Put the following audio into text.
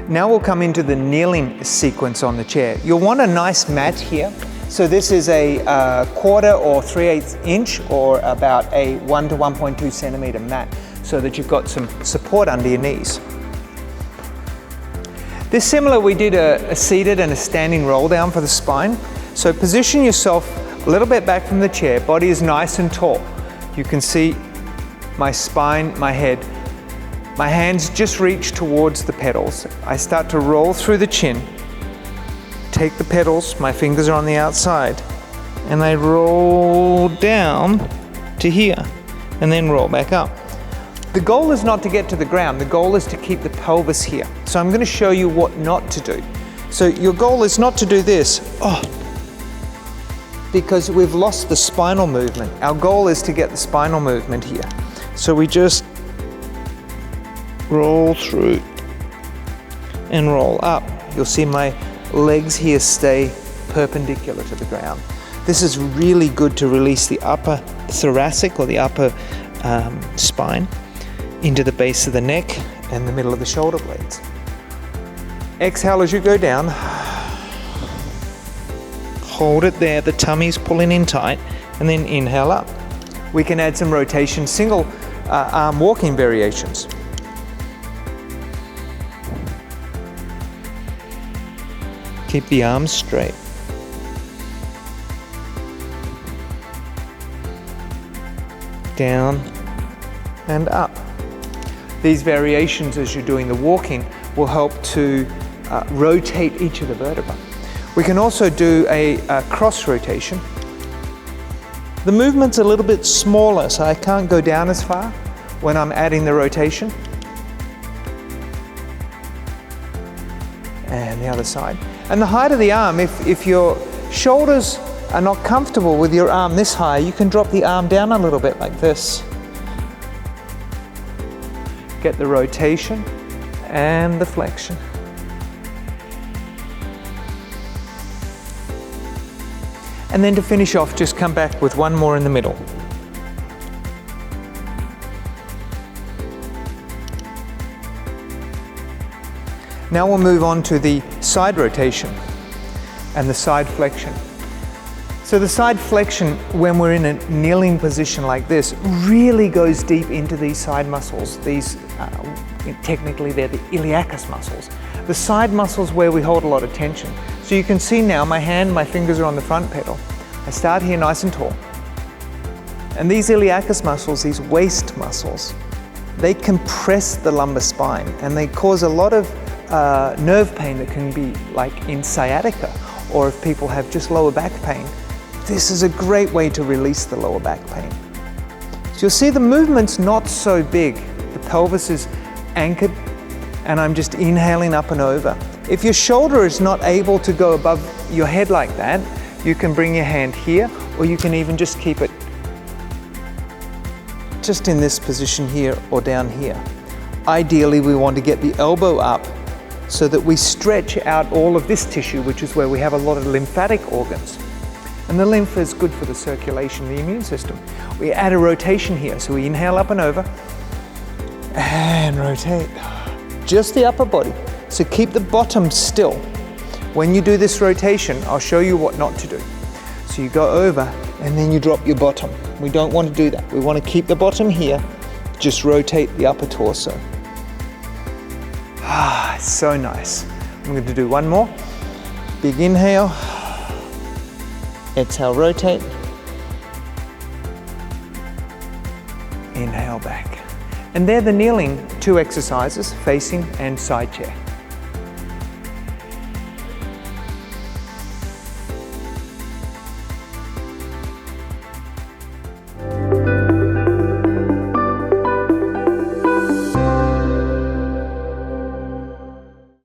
Now we'll come into the kneeling sequence on the chair. You'll want a nice mat here. So this is a 1/4 or 3/8 inch or about a 1 to 1.2 centimeter mat so that you've got some support under your knees. This similar, we did a seated and a standing roll down for the spine. So position yourself a little bit back from the chair. Body is nice and tall. You can see my spine, my head. My hands just reach towards the pedals. I start to roll through the chin. Take the pedals, my fingers are on the outside, and I roll down to here, and then roll back up. The goal is not to get to the ground, the goal is to keep the pelvis here. So I'm going to show you what not to do. So your goal is not to do this, because we've lost the spinal movement. Our goal is to get the spinal movement here. So we just roll through and roll up. You'll see my legs here stay perpendicular to the ground. This is really good to release the upper thoracic or the upper spine into the base of the neck and the middle of the shoulder blades. Exhale as you go down. Hold it there, the tummy's pulling in tight, and then inhale up. We can add some rotation, single arm walking variations. Keep the arms straight. Down and up. These variations as you're doing the walking will help to rotate each of the vertebrae. We can also do a cross rotation. The movement's a little bit smaller, so I can't go down as far when I'm adding the rotation. And the other side. And the height of the arm, if your shoulders are not comfortable with your arm this high, you can drop the arm down a little bit like this. Get the rotation and the flexion. And then to finish off, just come back with one more in the middle. Now we'll move on to the side rotation and the side flexion. So the side flexion, when we're in a kneeling position like this, really goes deep into these side muscles. These, technically they're the iliacus muscles. The side muscles where we hold a lot of tension. So you can see now my hand, my fingers are on the front pedal. I start here nice and tall. And these iliacus muscles, these waist muscles, they compress the lumbar spine and they cause a lot of nerve pain that can be like in sciatica, or if people have just lower back pain. This is a great way to release the lower back pain. So you'll see the movement's not so big. The pelvis is anchored and I'm just inhaling up and over. If your shoulder is not able to go above your head like that, you can bring your hand here, or you can even just keep it just in this position here or down here. Ideally, we want to get the elbow up so that we stretch out all of this tissue, which is where we have a lot of lymphatic organs. And the lymph is good for the circulation, the immune system. We add a rotation here, so we inhale up and over, and rotate. Just the upper body, so keep the bottom still. When you do this rotation, I'll show you what not to do. So you go over, and then you drop your bottom. We don't want to do that. We want to keep the bottom here, just rotate the upper torso. So nice. I'm going to do one more. Big inhale. Exhale, rotate. Inhale back. And they're the kneeling 2 exercises, facing and side chair.